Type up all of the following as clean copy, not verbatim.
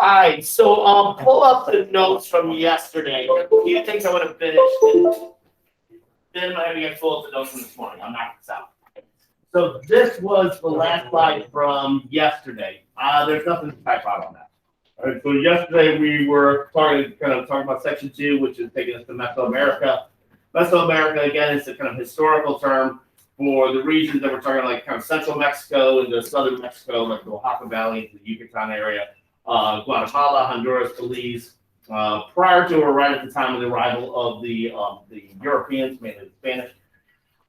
Alright, so pull up the notes from yesterday. You think I would have finished? Then I'm gonna get full of the notes from this morning. I'm knocking this out. So this was the last slide from yesterday. There's nothing to type out on that. All right, so yesterday we were talking about section 2, which is taking us to Mesoamerica. Mesoamerica, again, is a kind of historical term for the regions that we're talking like kind of central Mexico and the southern Mexico, like the Oaxaca Valley, the Yucatan area, Guatemala, Honduras, Belize, prior to or right at the time of the arrival of the Europeans, mainly the Spanish.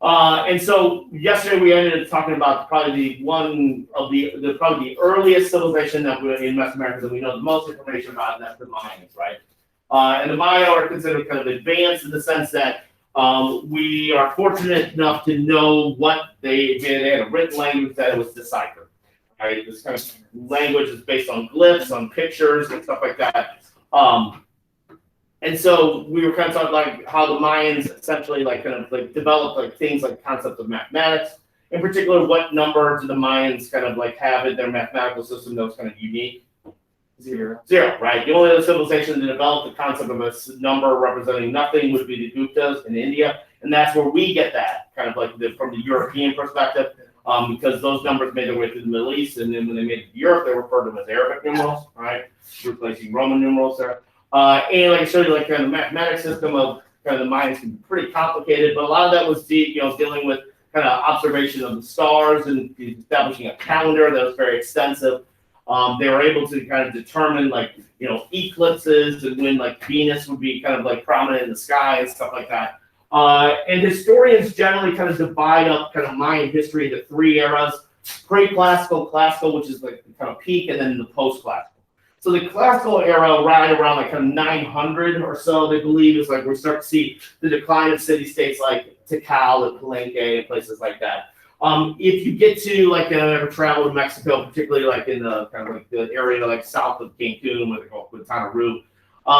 And so yesterday we ended up talking about probably the earliest civilization that we in Mesoamerica that we know the most information about, and that's the Mayans, right? And the Maya are considered kind of advanced in the sense that we are fortunate enough to know what they did. They had a written language that was deciphered. Right? This kind of language is based on glyphs, on pictures, and stuff like that. And so we were kind of talking like how the Mayans essentially developed like things like concepts of mathematics. In particular, what number do the Mayans kind of like have in their mathematical system that was kind of unique? Zero, right? The only other civilization to develop the concept of a number representing nothing would be the Guptas in India, and that's where we get that kind of like from the European perspective, because those numbers made their way through the Middle East, and then when they made it to Europe, they referred to them as Arabic numerals, right? Replacing Roman numerals there. And like I showed you, like kind of the mathematics system of kind of the Mayans can be pretty complicated, but a lot of that was dealing with kind of observation of the stars and establishing a calendar that was very extensive. They were able to kind of determine eclipses and when like Venus would be kind of like prominent in the sky and stuff like that. And historians generally kind of divide up kind of Mayan history into 3 eras: pre-classical, classical, which is like the kind of peak, and then the post-classical. So the classical era, right around like kind of 900 or so, they believe is like we start to see the decline of city-states like Tikal and Palenque and places like that. If you get to like ever travel to Mexico, particularly like in the kind of like the area like south of Cancun, where they call Quintana Roo,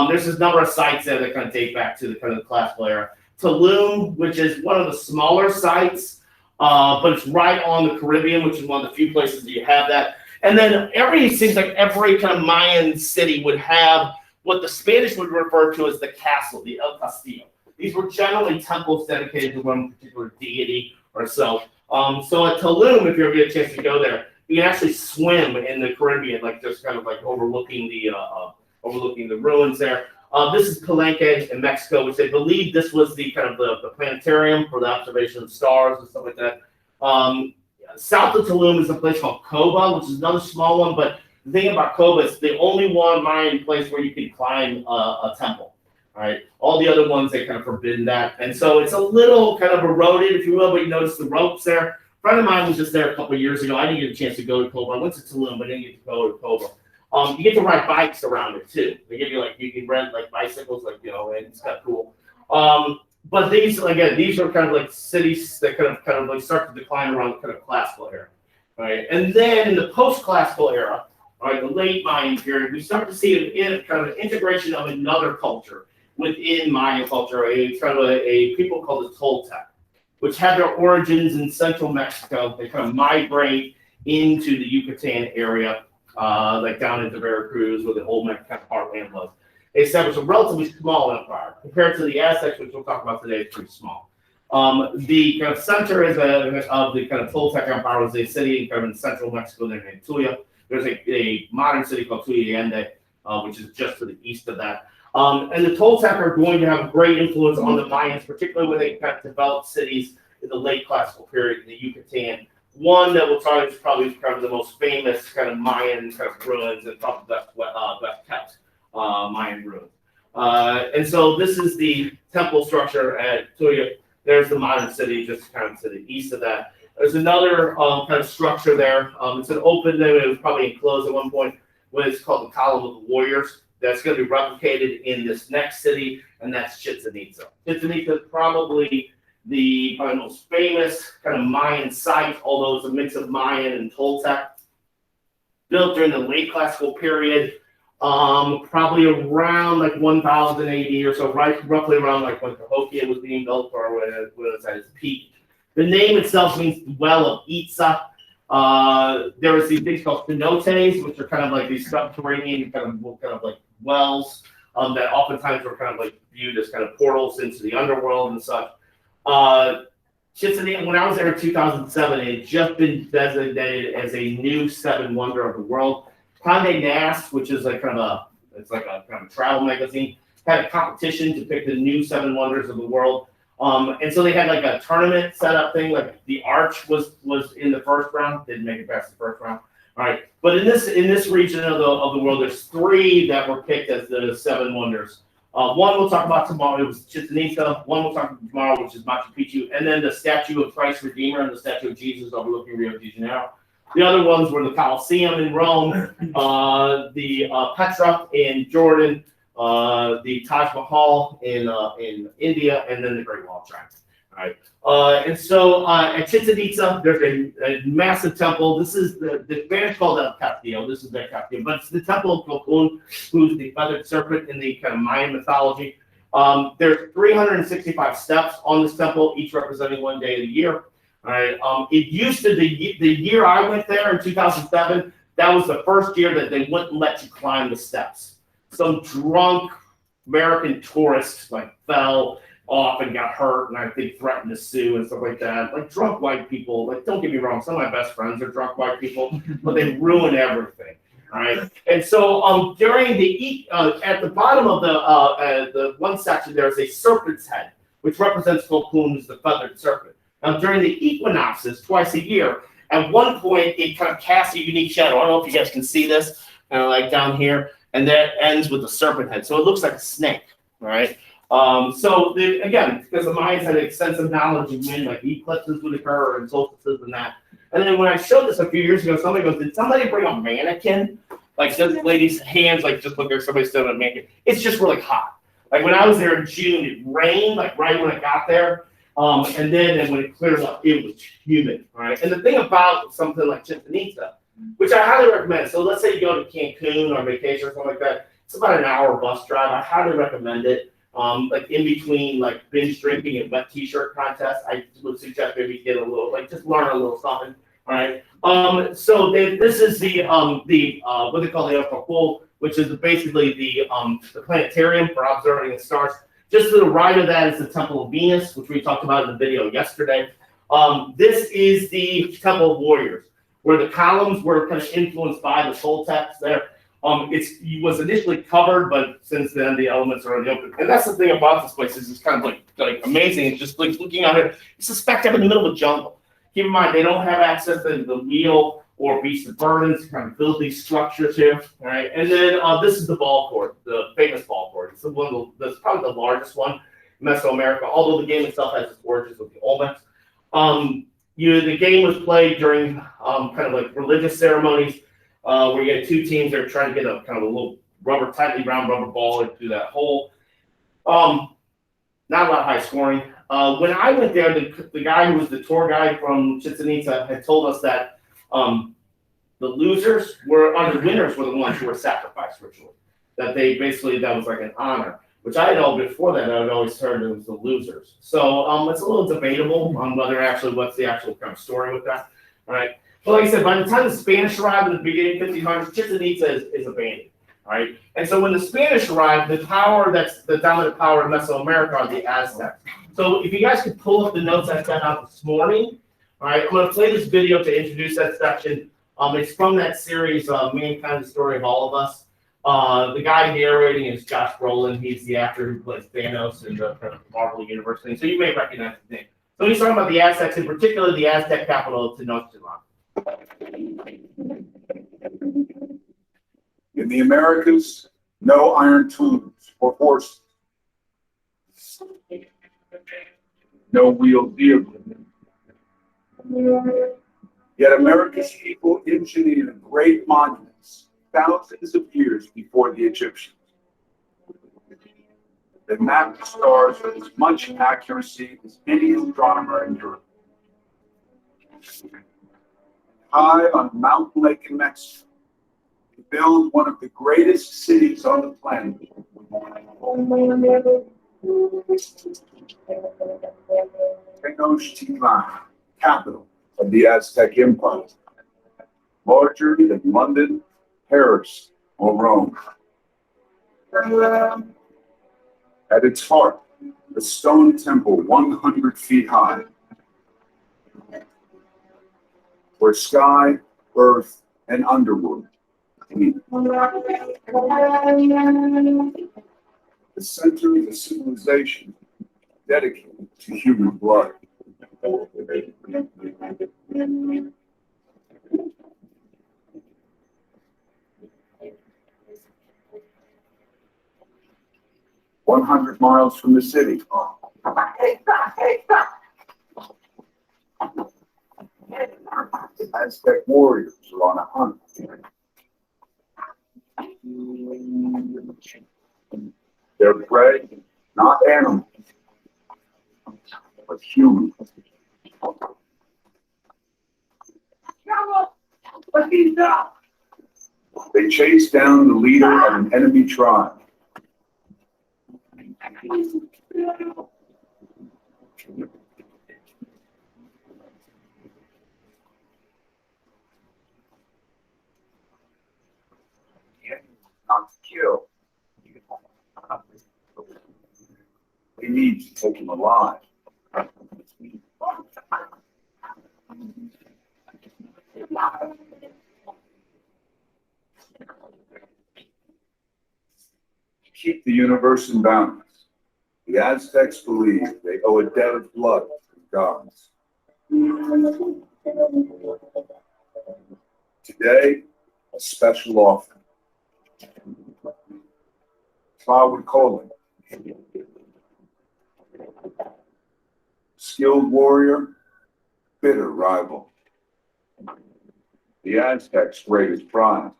there's this number of sites there that kind of date back to the kind of the classical era. Tulum, which is one of the smaller sites, but it's right on the Caribbean, which is one of the few places that you have that. And then seems like every kind of Mayan city would have what the Spanish would refer to as the castle, the El Castillo. These were generally temples dedicated to one particular deity or so. So at Tulum, if you ever get a chance to go there, you can actually swim in the Caribbean, like just kind of like overlooking the ruins there. This is Palenque in Mexico, which they believe this was the kind of the planetarium for the observation of stars and stuff like that. South of Tulum is a place called Coba, which is another small one. But the thing about Coba is the only one Mayan place where you can climb a temple. Right, all the other ones they kind of forbidden that, and so it's a little kind of eroded, if you will. But you notice the ropes there. A friend of mine was just there a couple of years ago. I didn't get a chance to go to Coba. I went to Tulum, but I didn't get to go to Coba. You get to ride bikes around it too. They give you you can rent like bicycles, and it's kind of cool. But these are kind of like cities that kind of like start to decline around the kind of classical era, right? And then in the post-classical era, right, the late Mayan period, we start to see kind of an integration of another culture within Mayan culture, a people called the Toltec, which had their origins in central Mexico. They kind of migrate into the Yucatan area, like down into Veracruz, where the old Mexican heartland was. They established a relatively small empire compared to the Aztecs, which we'll talk about today. It's pretty small. The kind of center of the kind of Toltec empire was a city kind of in central Mexico named Tuya. There's a modern city called Tuyallende, which is just to the east of that. And the Toltec are going to have a great influence on the Mayans, particularly when they kind of developed cities in the late classical period in the Yucatan. One that we'll talk is probably kind of the most famous kind of Mayan kind of ruins and probably best kept Mayan ruins. And so this is the temple structure at Tuya. There's the modern city just kind of to the east of that. There's another kind of structure there. It's an open, it was probably enclosed at one point, what is called the Column of the Warriors. That's going to be replicated in this next city, and that's Chichen Itza. Chichen Itza is probably the most famous kind of Mayan site, although it's a mix of Mayan and Toltec. Built during the late classical period, probably around like 1000 AD or so, right, roughly around like when Cahokia was being built or when it was at its peak. The name itself means the well of Itza. There was these things called cenotes, which are kind of like these subterranean kind of like wells that oftentimes were kind of like viewed as kind of portals into the underworld and such. Chichen Itza, when I was there in 2007, it had just been designated as a new seven wonder of the world. Condé Nast, which is like kind of a travel magazine, had a competition to pick the new seven wonders of the world. And so they had like a tournament setup thing, like the Arch was in the first round, didn't make it past the first round. All right, but in this region of the world, there's three that were picked as the seven wonders. One we'll talk about tomorrow. It was Chichen Itza. One we'll talk about tomorrow, which is Machu Picchu, and then the statue of Christ Redeemer and the statue of Jesus overlooking Rio de Janeiro. The other ones were the Colosseum in Rome, the Petra in Jordan, the Taj Mahal in India, and then the Great Wall of China. All right. And so at Chichen Itza, there's a massive temple. This is the Spanish called El Castillo. This is the Castillo, but it's the temple of Cocoon, who's the feathered serpent in the kind of Mayan mythology. There's 365 steps on this temple, each representing one day of the year. All right. It used to the year I went there in 2007. That was the first year that they wouldn't let you climb the steps. Some drunk American tourist like fell off and got hurt, and I think threatened to sue and stuff like that. Like drunk white people. Like, don't get me wrong, some of my best friends are drunk white people, but they ruin everything. All right. And so during the at the bottom of the one section, there's a serpent's head, which represents Cocoon as the feathered serpent. Now during the equinoxes, twice a year, at one point it kind of casts a unique shadow. I don't know if you guys can see this, kind of like down here. And that ends with the serpent head. So it looks like a snake, all right? Again, because the Mayans had extensive knowledge of when like eclipses would occur and solstices and that. And then when I showed this a few years ago, somebody goes, did somebody bring a mannequin? Like this lady's hands like just look like somebody stood on a mannequin. It's just really hot. Like when I was there in June, it rained like right when I got there. And then when it cleared up, it was humid, all right? And the thing about something like Chichen Itza, which I highly recommend. So let's say you go to Cancun on vacation or something like that. It's about an hour bus drive. I highly recommend it. Like in between like binge drinking and wet t-shirt contests, I would suggest maybe get a little, like just learn a little something. All right. So this is the what they call the upper pool, which is basically the planetarium for observing the stars. Just to the right of that is the Temple of Venus, which we talked about in the video yesterday. This is the Temple of Warriors, where the columns were kind of influenced by the Toltecs there. It was initially covered, but since then the elements are in the open. And that's the thing about this place is it's kind of like amazing. It's just like looking out here. You suspect I'm in the middle of a jungle. Keep in mind, they don't have access to the wheel or beasts of burdens to kind of build these structures here. All right. And then this is the ball court, the famous ball court. It's that's probably the largest one in Mesoamerica, although the game itself has its origins with the Olmecs. The game was played during kind of like religious ceremonies where you had two teams that are trying to get a kind of a little tightly round rubber ball into that hole. Not a lot of high scoring. When I went there, the guy who was the tour guide from Chichen Itza had told us that the winners were the ones who were sacrificed ritually. That that was like an honor. Which I know before that, I had always heard it was the losers. So it's a little debatable on what's the actual kind of story with that. All right. But like I said, by the time the Spanish arrived in the beginning of 1500s, Chichen Itza is abandoned. All right. And so when the Spanish arrived, the dominant power in Mesoamerica are the Aztecs. So if you guys could pull up the notes I sent out this morning, all right, I'm going to play this video to introduce that section. It's from that series, Mankind, the Story of All of Us. The guy narrating is Josh Brolin. He's the actor who plays Thanos in the Marvel Universe thing. So you may recognize his name. So he's talking about the Aztecs, in particular the Aztec capital of Tenochtitlan. In the Americas, no iron tools or horses. No wheeled vehicles. Yet America's people engineered great monuments thousands of years before the Egyptians. They mapped the stars with as much accuracy as any astronomer in Europe. High on Mountain Lake in Mexico, they build one of the greatest cities on the planet. Tenochtitlan, capital of the Aztec Empire. larger than London, Paris, or Rome. At its heart, a stone temple 100 feet high, where sky, earth, and underworld meet. The center of a civilization dedicated to human blood. 100 miles from the city, Aztec warriors are on a hunt. Their prey, not animals, but humans. They chase down the leader of an enemy tribe. Not to kill. They need to take him alive. To keep the universe in balance, the Aztecs believe they owe a debt of blood to the gods. Today, a special offering. Flower calling. Skilled warrior, bitter rival. The Aztec's greatest pride.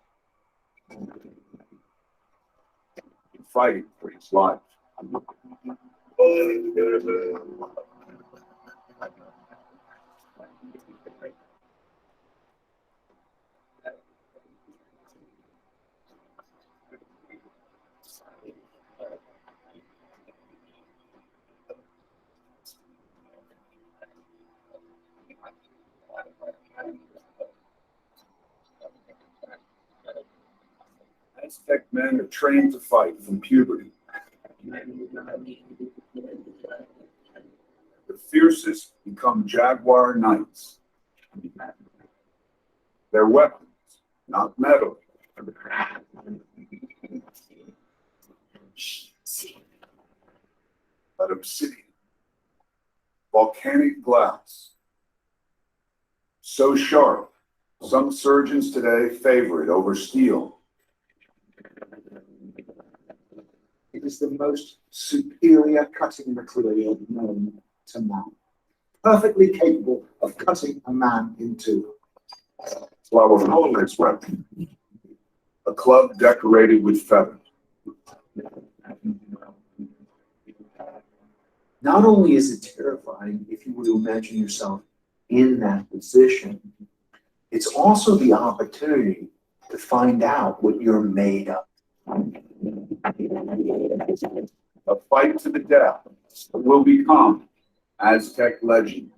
Fighting for his life. Aztec men are trained to fight from puberty. The fiercest become jaguar knights. Their weapons, not metal, but obsidian, volcanic glass. So sharp, some surgeons today favor it over steel. It is the most superior cutting material known to man, perfectly capable of cutting a man in two. Flower Cole's weapon, a club decorated with feathers. Not only is it terrifying if you were to imagine yourself in that position, it's also the opportunity to find out what you're made of. A fight to the death will become Aztec legend.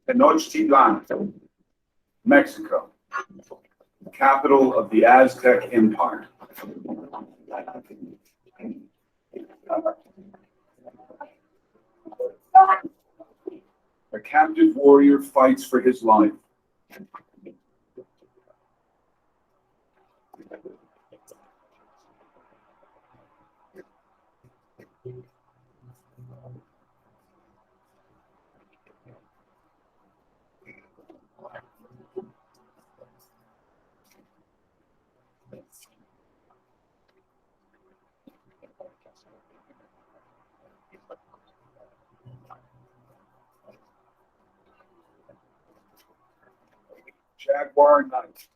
Tenochtitlan, Mexico, capital of the Aztec Empire. A captive warrior fights for his life. Jaguar knife,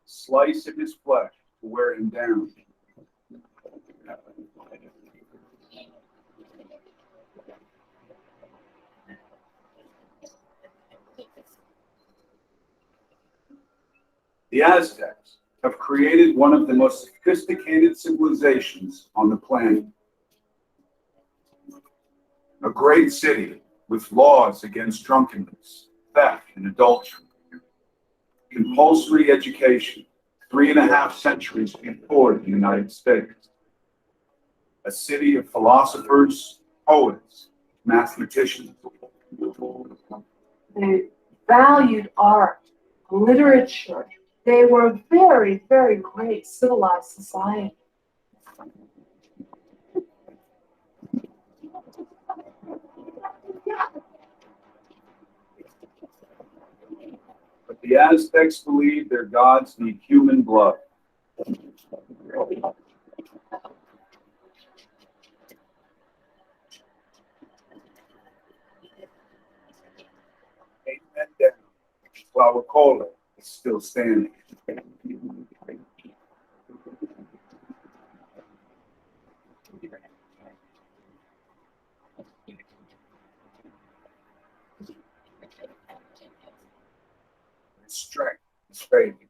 slice of his flesh to wear him down. The Aztecs have created one of the most sophisticated civilizations on the planet. A great city with laws against drunkenness, theft, and adultery. Compulsory education, 3.5 centuries before the United States. A city of philosophers, poets, mathematicians. They valued art, literature. They were a very, very great civilized society. But the Aztecs believed their gods need human blood. Eight men down, Tlahuacola is still standing. His strength is fading.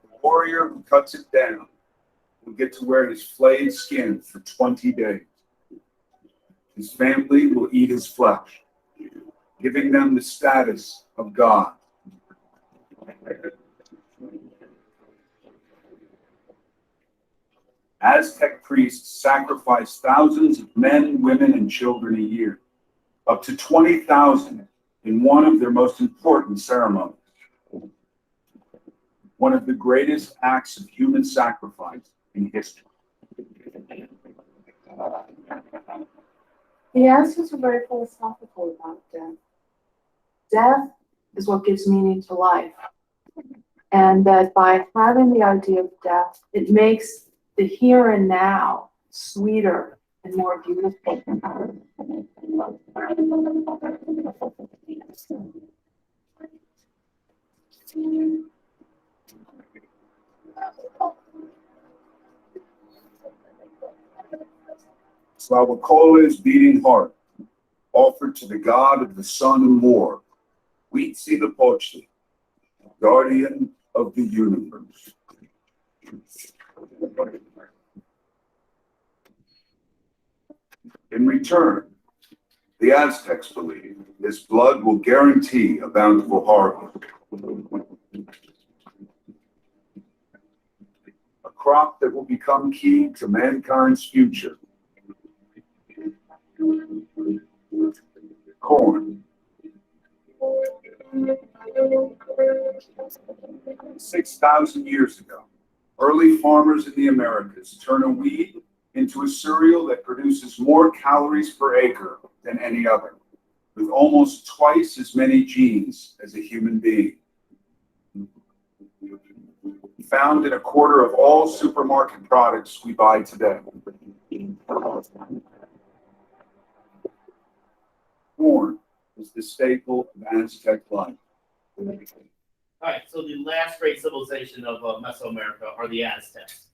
The warrior who cuts it down will get to wear his flayed skin for 20 days. His family will eat his flesh, giving them the status of God. Aztec priests sacrificed thousands of men, women, and children a year, up to 20,000 in one of their most important ceremonies. One of the greatest acts of human sacrifice in history. The Aztecs are very philosophical about death. Death is what gives meaning to life. And that by having the idea of death, it makes the here and now sweeter and more beautiful. Tlahuacola is beating heart, offered to the god of the sun and war, Huitzilopochtli, guardian of the universe. In return, the Aztecs believe his blood will guarantee a bountiful harvest. A crop that will become key to mankind's future. Corn. 6,000 years ago, early farmers in the Americas turn a weed into a cereal that produces more calories per acre than any other, with almost twice as many genes as a human being. Found in a quarter of all supermarket products we buy today. Corn is the staple of Aztec life. All right, so the last great civilization of Mesoamerica are the Aztecs.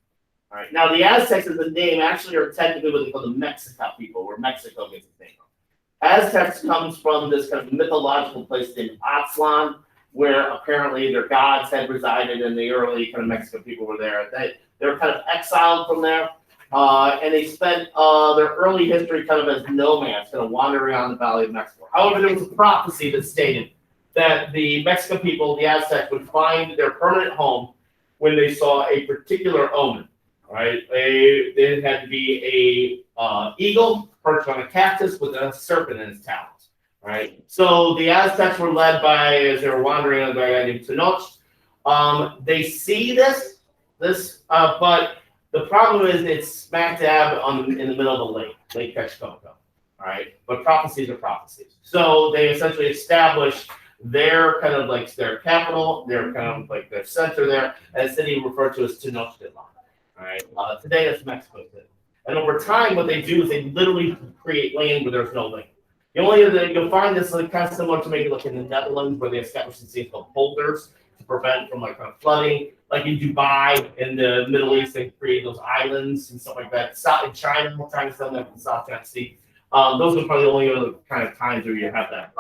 All right, now the Aztecs as a name actually are technically what they call the Mexica people, where Mexico gets its name from. Aztecs comes from this kind of mythological place named Aztlan, where apparently their gods had resided and the early kind of Mexican people were there. They're kind of exiled from there, and they spent their early history kind of as nomads, kind of wandering around the Valley of Mexico. However, there was a prophecy that stated that the Mexican people, the Aztecs, would find their permanent home when they saw a particular omen. Right? It had to be a eagle perched on a cactus with a serpent in its talons. Right? So the Aztecs were led by, as they were wandering on, by a guy named Tenoch. They see this, but the problem is it's smack dab in the middle of the Lake Texcoco. All right, but prophecies are prophecies. So they essentially established their kind of like their capital, their kind of like their center there, and a city referred to as Tenochtitlan. All right. Today that's Mexico City. And over time, what they do is they literally create land where there's no land. The only other you'll find this like kind of similar to maybe like in the Netherlands where they established these things called polders to prevent from like kind of flooding. Like in Dubai, in the Middle East, they create those islands and stuff like that. South in China, China's done that in the South China Sea. Those are probably the only other kind of times where you have that.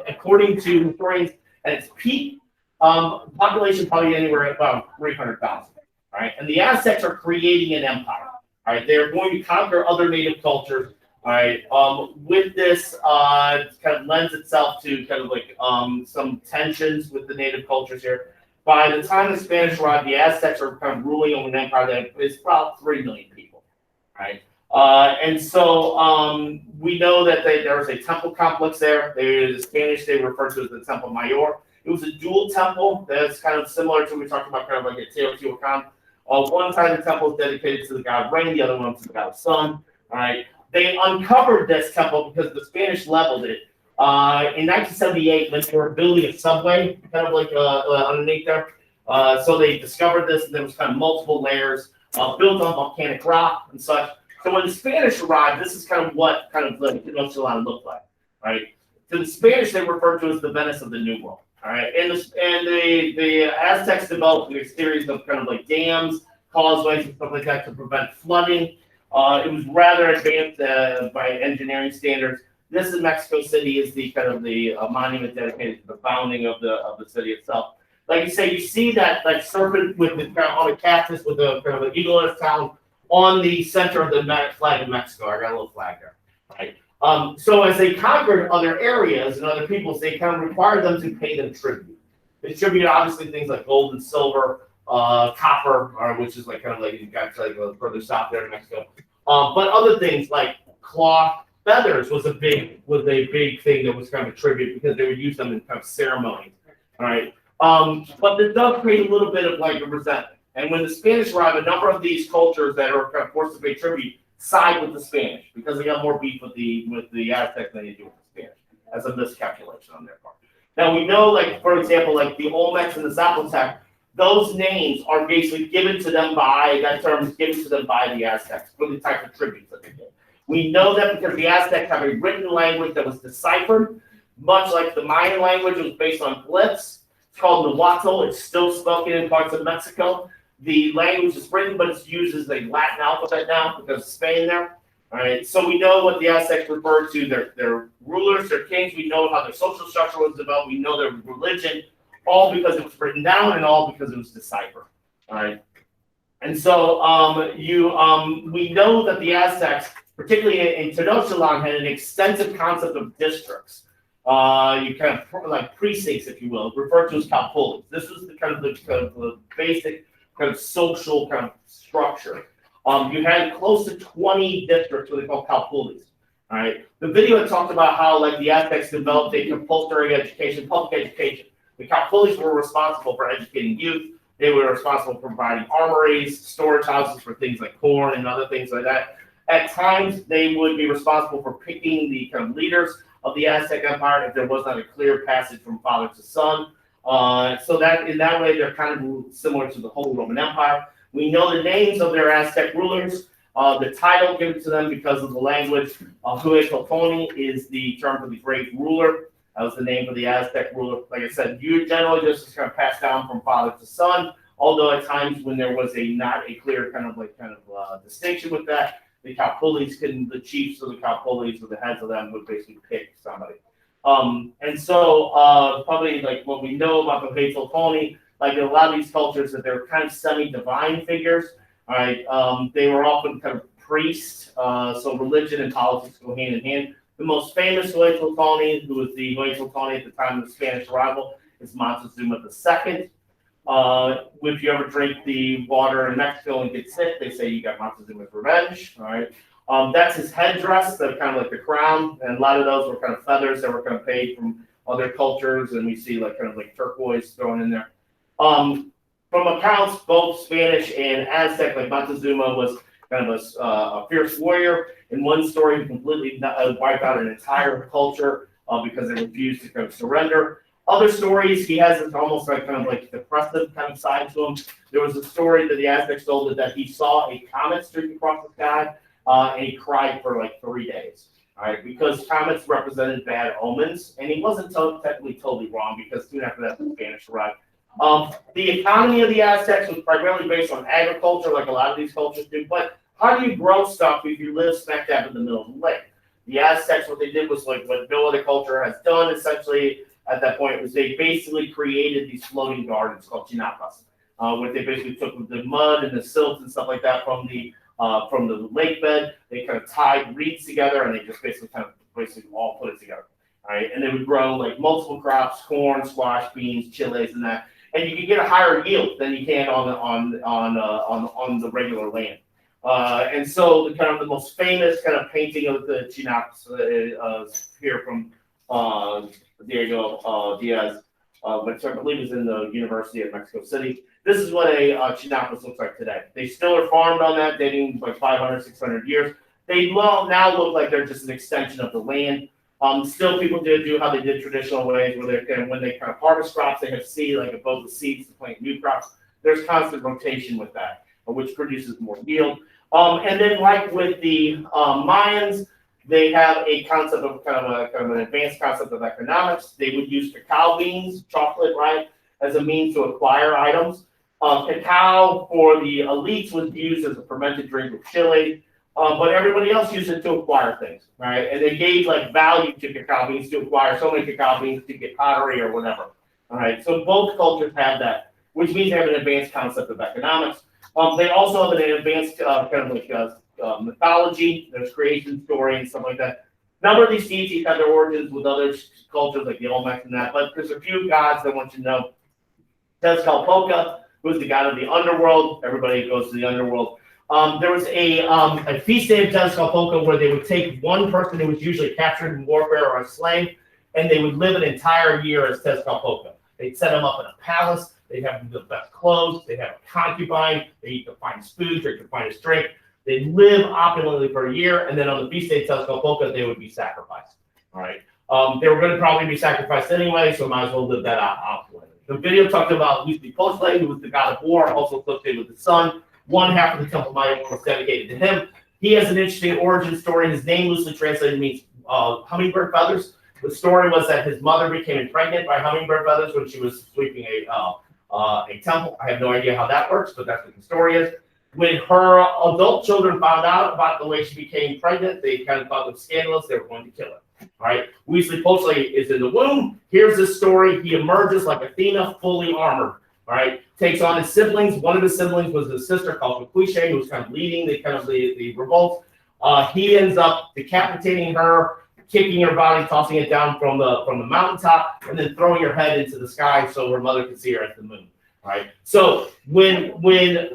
According to historians, at its peak, population probably anywhere about 300,000. All right, and the Aztecs are creating an empire. All right, they are going to conquer other native cultures. All right, with this, kind of lends itself to kind of like some tensions with the native cultures here. By the time the Spanish arrived, the Aztecs are kind of ruling over an empire that is about 3 million people. Right, and so we know that there was a temple complex there. The Spanish they refer to as the Temple Mayor. It was a dual temple that's kind of similar to what we talked about, kind of like a Teotihuacan. One side of the temple is dedicated to the god of rain, the other one to the god of sun. All right. They uncovered this temple because the Spanish leveled it. In 1978, when they were building a subway, kind of like underneath there. So they discovered this, and there was kind of multiple layers built on volcanic rock and such. So when the Spanish arrived, this is kind of what kind of the Tenochtitlan looked like. Right. To the Spanish, they referred to as the Venice of the New World. All right, and the Aztecs developed a series of kind of like dams, causeways, and stuff like that to prevent flooding. It was rather advanced by engineering standards. This in Mexico City is the kind of the monument dedicated to the founding of the city itself. Like you say, you see that like serpent with the kind of on a cactus with the kind of an eagle in its town on the center of the flag of Mexico. I got a little flag there, right? So as they conquered other areas and other peoples, they kind of required them to pay them tribute. They tribute obviously things like gold and silver, copper, which is like kind of like you got like further south there in Mexico. But other things like cloth, feathers was a big thing that was kind of a tribute because they would use them in kind of ceremonies. All right. But this does create a little bit of like a resentment. And when the Spanish arrived, a number of these cultures that are kind of forced to pay tribute side with the Spanish because they got more beef with the Aztecs than they do with the Spanish. That's a miscalculation on their part. Now we know, like for example, like the Olmecs and the Zapotec, those names are basically given to them by that term is given to them by the Aztecs for the type of tributes that they give. We know that because the Aztecs have a written language that was deciphered, much like the Mayan language was based on glyphs. It's called Nahuatl. It's still spoken in parts of Mexico. The language is written, but it's used as a Latin alphabet now because of Spain there. All right, so we know what the Aztecs referred to, their rulers, their kings. We know how their social structure was developed. We know their religion, all because it was written down and all because it was deciphered. All right, and so we know that the Aztecs, particularly in Tenochtitlan, had an extensive concept of districts. You kind of like precincts, if you will, referred to as calpulis. This was the kind of the basic kind of social kind of structure. You had close to 20 districts, what they call calpulis. All right. The video talked about how like the Aztecs developed a compulsory education, public education. The calpulis were responsible for educating youth. They were responsible for providing armories, storage houses for things like corn and other things like that. At times, they would be responsible for picking the kind of leaders of the Aztec Empire if there was not a clear passage from father to son. So that in that way, they're kind of similar to the Holy Roman Empire. We know the names of their Aztec rulers, the title given to them because of the language. Huitzilopochtli is the term for the great ruler. That was the name of the Aztec ruler. Like I said, you generally just kind of pass down from father to son. Although at times when there was not a clear kind of distinction with that, the calpulis the chiefs of the calpulis or the heads of them would basically pick somebody. And so probably like what we know about the Huitzilopochtli, like in a lot of these cultures that they're kind of semi-divine figures. All right, they were often kind of priests, so religion and politics go hand in hand. The most famous Huitzilopochtli, who was the Huitzilopochtli at the time of the Spanish arrival, is Montezuma II. If you ever drink the water in Mexico and get sick, they say you got Montezuma's revenge. All right, that's his headdress, that's kind of like the crown, and a lot of those were kind of feathers that were kind of paid from other cultures, and we see like kind of like turquoise thrown in there. From accounts, both Spanish and Aztec, like Montezuma was kind of a fierce warrior. In one story, he completely wiped out an entire culture because they refused to kind of surrender. Other stories, he has this almost like kind of like depressive kind of side to him. There was a story that the Aztecs told that he saw a comet streak across the sky, and he cried for like 3 days. All right, because comets represented bad omens, and he wasn't technically totally wrong because soon after that the Spanish arrived. The economy of the Aztecs was primarily based on agriculture, like a lot of these cultures do. But how do you grow stuff if you live smack dab in the middle of the lake? The Aztecs, what they did was like what no other culture has done, essentially at that point, was they basically created these floating gardens called chinapas, where they basically took the mud and the silt and stuff like that from the lake bed. They kind of tied reeds together and they just basically all put it together. All right, and they would grow like multiple crops: corn, squash, beans, chilies, and that. And you could get a higher yield than you can on the regular land. And so the most famous kind of painting of the chinapas here from Diego Diaz, which I believe is in the University of Mexico City. This is what a chinapas looks like today. They still are farmed on that, dating like 500, 600 years. They now look like they're just an extension of the land. Still, people do how they did traditional ways, where when they kind of harvest crops, they have seed, like above the seeds to plant new crops. There's constant rotation with that, which produces more yield. And then, like with the Mayans, they have a concept of kind of an advanced concept of economics. They would use cacao beans, chocolate, right, as a means to acquire items. Cacao for the elites was used as a fermented drink with chili. But everybody else used it to acquire things, right? And they gave like value to cacao beans to acquire so many cacao beans to get pottery or whatever. All right, so both cultures have that, which means they have an advanced concept of economics. They also have an advanced kind of like mythology. There's creation story and stuff like that. A number of these deities have their origins with other cultures like the Olmecs and that, but there's a few gods that I want you to know. Tezcatlipoca, who's the god of the underworld. Everybody goes to the underworld. There was a feast day of Tezcatlipoca where they would take one person who was usually captured in warfare or a slave, and they would live an entire year as Tezcatlipoca. They'd set them up in a palace. They'd have the best clothes. They'd have a concubine. They eat the finest food, drink the finest drink. They'd live opulently for a year, and then on the feast day of Tezcatlipoca, they would be sacrificed. All right. They were going to probably be sacrificed anyway, so might as well live that opulently. The video talked about Huitzilopochtli, who was the god of war, also associated with the sun. One half of the Temple Mayor was dedicated to him. He has an interesting origin story. His name, loosely translated, means hummingbird feathers. The story was that his mother became pregnant by hummingbird feathers when she was sweeping a temple. I have no idea how that works, but that's what the story is. When her adult children found out about the way she became pregnant, they kind of thought it was scandalous. They were going to kill her. All right. Huitzilopochtli is in the womb. Here's the story. He emerges like Athena, fully armored. All right. Takes on his siblings. One of his siblings was his sister called Quishe, who was kind of leading the revolt. He ends up decapitating her, kicking her body, tossing it down from the mountaintop, and then throwing her head into the sky so her mother could see her at the moon. Right. So when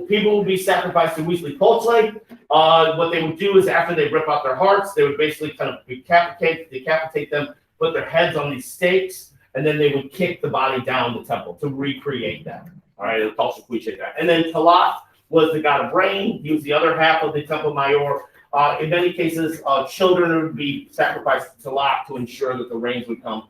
people would be sacrificed to Huitzilopochtli, what they would do is after they rip out their hearts, they would basically kind of decapitate them, put their heads on these stakes, and then they would kick the body down the temple to recreate that. All right, it's also cliche that. And then Talat was the god of rain. He was the other half of the Temple Mayor. In many cases, children would be sacrificed to Talat to ensure that the rains would come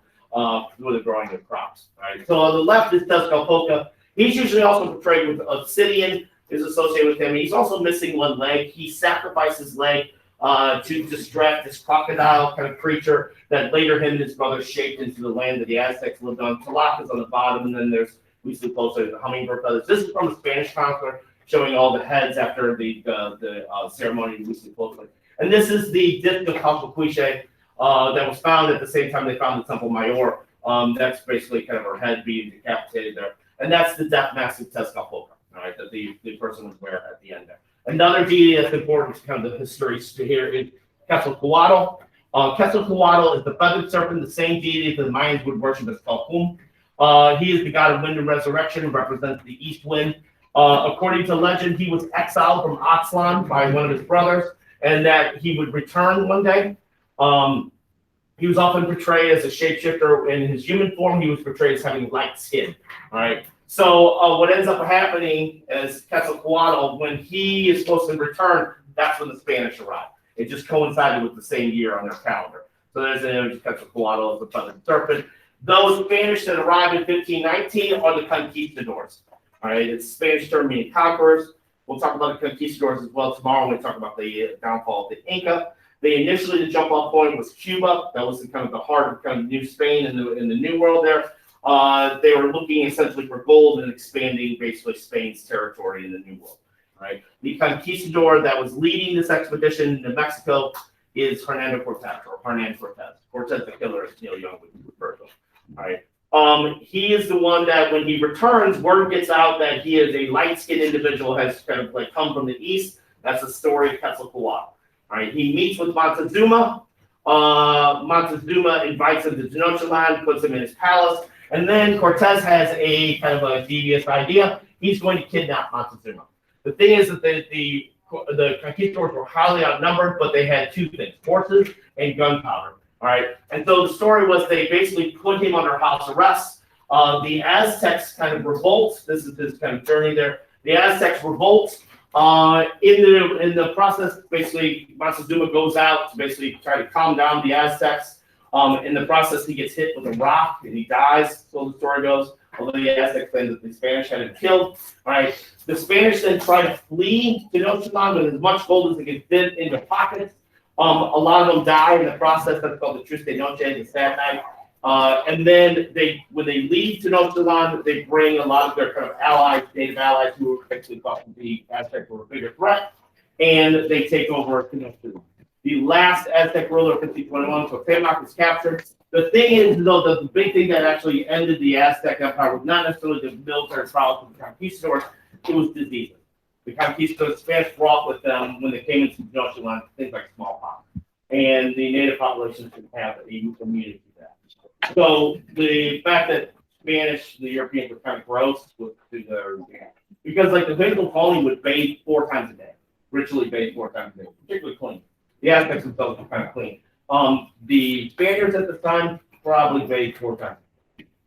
through the growing of crops. All right. So on the left is Tezcatlipoca. He's usually also portrayed with obsidian is associated with him. He's also missing one leg. He sacrificed his leg to distract this crocodile kind of creature that later him and his brother shaped into the land that the Aztecs lived on. Talat is on the bottom, and then there's Huitzilopochtli, the hummingbird feathers. This is from the Spanish conqueror, showing all the heads after the ceremony of Huitzilopochtli. And this is the disc of Quishe that was found at the same time they found the Temple Mayor. That's basically kind of her head being decapitated there. And that's the death mask of Tezcatlipoca, all right, that the person would wear at the end there. Another deity that's important to kind of the history here is Quetzalcoatl. Quetzalcoatl is the feathered serpent, the same deity that the Mayans would worship as Calcum. He is the god of wind and resurrection and represents the east wind. According to legend, he was exiled from Oxlan by one of his brothers, and that he would return one day. He was often portrayed as a shapeshifter. In his human form, he was portrayed as having light skin. All right. So what ends up happening is Quetzalcoatl, when he is supposed to return, that's when the Spanish arrive. It just coincided with the same year on their calendar. So there's an image of Quetzalcoatl as the feathered serpent. Those Spanish that arrived in 1519 are the conquistadors. All right, it's Spanish term meaning conquerors. We'll talk about the conquistadors as well tomorrow when we talk about the downfall of the Inca. Initially, the jump-off point was Cuba. That was kind of the heart of kind of New Spain in the New World there. They were looking essentially for gold and expanding basically Spain's territory in the New World. Right. The conquistador that was leading this expedition to Mexico is Hernando Cortez or Hernan Cortez. Cortez the killer, as Neil Young would refer to him. All right. He is the one that when he returns, word gets out that he is a light-skinned individual, has kind of like come from the east. That's the story of Quetzalcoatl. All right. He meets with Montezuma. Montezuma invites him to Tenochtitlan, puts him in his palace, and then Cortez has a kind of a devious idea. He's going to kidnap Montezuma. The thing is that the conquistadors were highly outnumbered, but they had two things: horses and gunpowder. All right, and so the story was they basically put him under house arrest. The Aztecs kind of revolt. This is his kind of journey there. The Aztecs revolt. In the process, basically Montezuma goes out to basically try to calm down the Aztecs. In the process, he gets hit with a rock and he dies. So the story goes. Although the Aztecs claim that the Spanish had him killed. All right. The Spanish then try to flee to Tenochtitlan with as much gold as they could fit into pockets. A lot of them die in the process. That's called the Triste Noche, the sad night. And then when they leave Tenochtitlan, they bring a lot of their kind of allies, native allies, who were actually thought to be Aztec were a bigger threat, and they take over Tenochtitlan. The last Aztec ruler of 1521, Cuauhtémoc, was captured. The thing is, though, the big thing that actually ended the Aztec Empire was not necessarily the military prowess of the conquistadors, it was diseases. The conquistadors, Spanish brought with them when they came into Tenochtitlan things like smallpox, and the native populations didn't have immunity to that. So the fact that Spanish, the Europeans were kind of gross with because like the Bengal colony would bathe 4 times a day, ritually bathe 4 times a day, particularly clean. The Aztecs themselves were kind of clean. The Spaniards at the time probably bathed 4 times.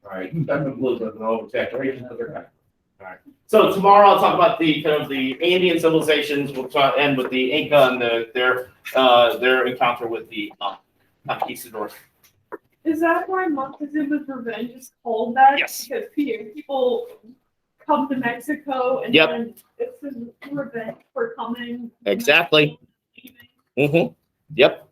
All right, that's a little bit of an oversaturation of their kind. All right. So tomorrow I'll talk about the kind of the Andean civilizations. We'll try to end with the Inca and their encounter with the conquistadors. Is that why Montezuma's revenge is called that? Yes. Because people come to Mexico and Yep. then it's his revenge for coming. Exactly. Leaving. Yep.